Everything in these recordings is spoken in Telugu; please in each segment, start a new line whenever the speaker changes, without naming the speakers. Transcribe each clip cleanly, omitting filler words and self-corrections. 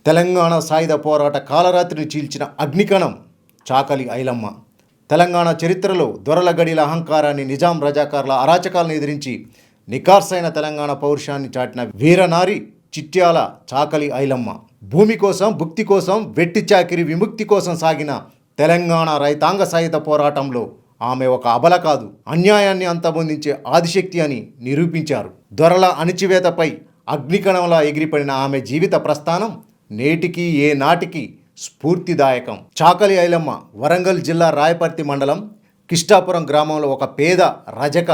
తెలంగాణ సాయుధ పోరాట కాలరాత్రిని చీల్చిన అగ్నికణం చాకలి ఐలమ్మ. తెలంగాణ చరిత్రలో దొరల గడిల అహంకారాన్ని, నిజాం రజాకార్ల అరాచకాలను ఎదిరించి నికార్సైన తెలంగాణ పౌరుషాన్ని చాటిన వీరనారి చిట్యాల చాకలి ఐలమ్మ. భూమి కోసం, భుక్తి కోసం, వెట్టి చాకిరి విముక్తి కోసం సాగిన తెలంగాణ రైతాంగ సాయుధ పోరాటంలో ఆమె ఒక అబల కాదు, అన్యాయాన్ని అంతమొందించే ఆదిశక్తి అని నిరూపించారు. దొరల అణిచివేతపై అగ్నికణంలా ఎగిరిపడిన ఆమె జీవిత ప్రస్థానం నేటికి ఏ నాటికి స్ఫూర్తిదాయకం. చాకలి ఐలమ్మ వరంగల్ జిల్లా రాయపర్తి మండలం కిష్టాపురం గ్రామంలో ఒక పేద రజక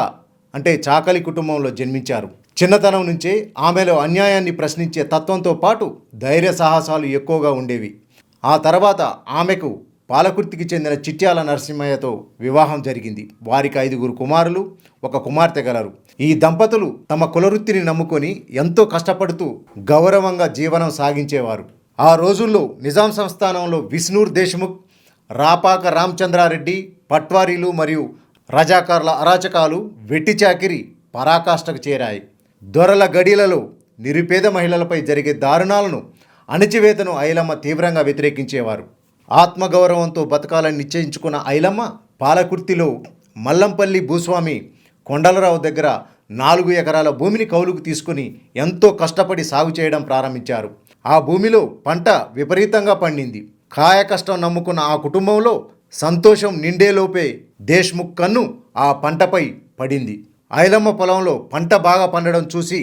అంటే చాకలి కుటుంబంలో జన్మించారు. చిన్నతనం నుంచే ఆమెలో అన్యాయాన్ని ప్రశ్నించే తత్వంతో పాటు ధైర్య సాహసాలు ఎక్కువగా ఉండేవి. ఆ తర్వాత ఆమెకు పాలకుర్తికి చెందిన చిట్యాల నరసింహయ్యతో వివాహం జరిగింది. వారికి 5 కుమారులు, 1 కుమార్తె గలరు. ఈ దంపతులు తమ కులవృత్తిని నమ్ముకొని ఎంతో కష్టపడుతూ గౌరవంగా జీవనం సాగించేవారు. ఆ రోజుల్లో నిజాం సంస్థానంలో విష్ణూర్ దేశ్ముఖ్, రాపాక రామచంద్రారెడ్డి, పట్వారీలు మరియు రజాకార్ల అరాచకాలు, వెట్టి చాకిరి పరాకాష్ఠకు చేరాయి. దొరల గడిలలో నిరుపేద మహిళలపై జరిగే దారుణాలను, అణచివేతను ఐలమ్మ తీవ్రంగా వ్యతిరేకించేవారు. ఆత్మగౌరవంతో బతకాలని నిశ్చయించుకున్న ఐలమ్మ పాలకుర్తిలో మల్లంపల్లి భూస్వామి కొండలరావు దగ్గర 4 ఎకరాల భూమిని కౌలుకు తీసుకుని ఎంతో కష్టపడి సాగు చేయడం ప్రారంభించారు. ఆ భూమిలో పంట విపరీతంగా పండింది. కాయ కష్టం నమ్ముకున్న ఆ కుటుంబంలో సంతోషం నిండేలోపే దేశ్ముఖ్ కన్ను ఆ పంటపై పడింది. ఐలమ్మ పొలంలో పంట బాగా పండడం చూసి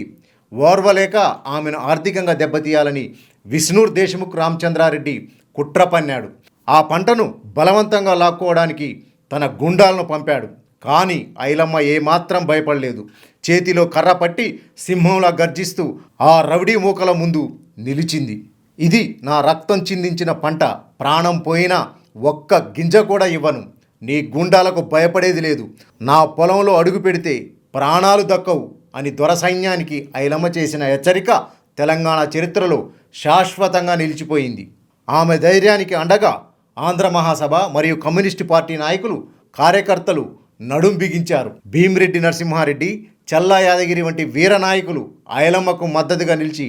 ఓర్వలేక ఆమెను ఆర్థికంగా దెబ్బతీయాలని విష్ణూర్ దేశ్ముఖ్ రామచంద్రారెడ్డి కుట్ర పన్నాడు. ఆ పంటను బలవంతంగా లాక్కోవడానికి తన గుండాలను పంపాడు. కానీ ఐలమ్మ ఏమాత్రం భయపడలేదు. చేతిలో కర్ర పట్టి సింహంలా గర్జిస్తూ ఆ రౌడీ మూకల ముందు నిలిచింది. ఇది నా రక్తం చిందించిన పంట, ప్రాణం పోయినా ఒక్క గింజ కూడా ఇవ్వను. నీ గుండాలకు భయపడేది లేదు. నా పొలంలో అడుగు పెడితే ప్రాణాలు దక్కవు అని దొర సైన్యానికి ఐలమ్మ చేసిన హెచ్చరిక తెలంగాణ చరిత్రలో శాశ్వతంగా నిలిచిపోయింది. ఆమె ధైర్యానికి అండగా ఆంధ్ర మహాసభ మరియు కమ్యూనిస్టు పార్టీ నాయకులు, కార్యకర్తలు నడుం బిగించారు. భీమిరెడ్డి నరసింహారెడ్డి, చల్లా యాదగిరి వంటి వీర నాయకులు ఐలమ్మకు మద్దతుగా నిలిచి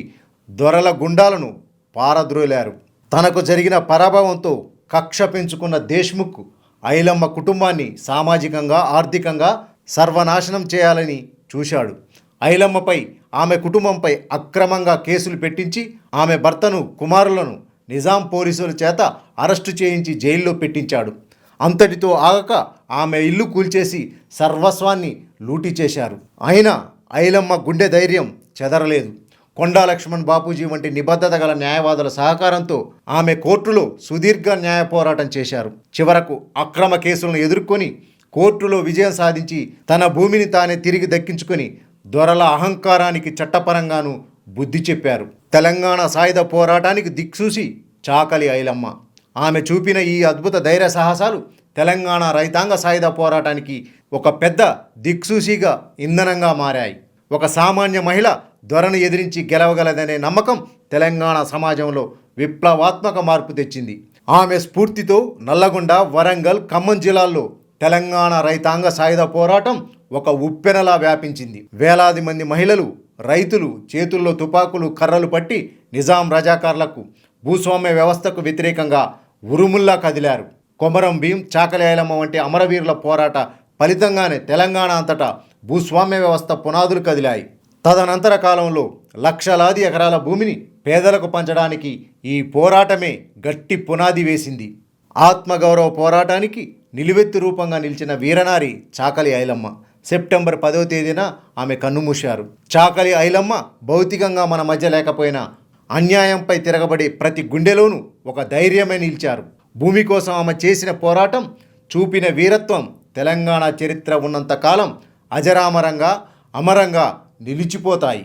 దొరల గుండాలను పారద్రోలారు. తనకు జరిగిన పరాభవంతో కక్ష పెంచుకున్న దేశ్ముఖ్ ఐలమ్మ కుటుంబాన్ని సామాజికంగా, ఆర్థికంగా సర్వనాశనం చేయాలని చూశాడు. ఐలమ్మపై, ఆమె కుటుంబంపై అక్రమంగా కేసులు పెట్టించి ఆమె భర్తను, కుమారులను నిజాం పోలీసుల చేత అరెస్టు చేయించి జైల్లో పెట్టించాడు. అంతటితో ఆగక ఆమె ఇల్లు కూల్చేసి సర్వస్వాన్ని లూటీ చేశారు. అయినా ఐలమ్మ గుండె ధైర్యం చెదరలేదు. కొండా లక్ష్మణ్ బాపూజీ వంటి నిబద్ధత గల న్యాయవాదుల సహకారంతో ఆమె కోర్టులో సుదీర్ఘ న్యాయ పోరాటం చేశారు. చివరకు అక్రమ కేసులను ఎదుర్కొని కోర్టులో విజయం సాధించి తన భూమిని తానే తిరిగి దక్కించుకొని దొరల అహంకారానికి చట్టపరంగాను బుద్ధి చెప్పారు. తెలంగాణ సాయుధ పోరాటానికి దిక్సూచి చాకలి ఐలమ్మ. ఆమె చూపిన ఈ అద్భుత ధైర్య సాహసాలు తెలంగాణ రైతాంగ సాయుధ పోరాటానికి ఒక పెద్ద దిక్సూచిగా, ఇంధనంగా మారాయి. ఒక సామాన్య మహిళ దొరను ఎదిరించి గెలవగలదనే నమ్మకం తెలంగాణ సమాజంలో విప్లవాత్మక మార్పు తెచ్చింది. ఆమె స్ఫూర్తితో నల్లగొండ, వరంగల్, ఖమ్మం జిల్లాల్లో తెలంగాణ రైతాంగ సాయుధ పోరాటం ఒక ఉప్పెనలా వ్యాపించింది. వేలాది మంది మహిళలు, రైతులు చేతుల్లో తుపాకులు, కర్రలు పట్టి నిజాం రజాకార్లకు, భూస్వామ్య వ్యవస్థకు వ్యతిరేకంగా ఉరుముల్లా కదిలారు. కొమరం భీం, చాకలి ఐలమ్మ వంటి అమరవీరుల పోరాట ఫలితంగానే తెలంగాణ అంతటా భూస్వామ్య వ్యవస్థ పునాదులు కదిలాయి. తదనంతర కాలంలో లక్షలాది ఎకరాల భూమిని పేదలకు పంచడానికి ఈ పోరాటమే గట్టి పునాది వేసింది. ఆత్మగౌరవ పోరాటానికి నిలువెత్తు రూపంగా నిలిచిన వీరనారి చాకలి ఐలమ్మ. సెప్టెంబర్ 10వ తేదీన ఆమె కన్నుమూశారు. చాకలి ఐలమ్మ భౌతికంగా మన మధ్య లేకపోయినా అన్యాయంపై తిరగబడే ప్రతి గుండెలోనూ ఒక ధైర్యమే నిలిచారు. భూమి కోసం ఆమె చేసిన పోరాటం, చూపిన వీరత్వం తెలంగాణ చరిత్ర ఉన్నంతకాలం అజరామరంగా, అమరంగా నిలిచిపోతాయి.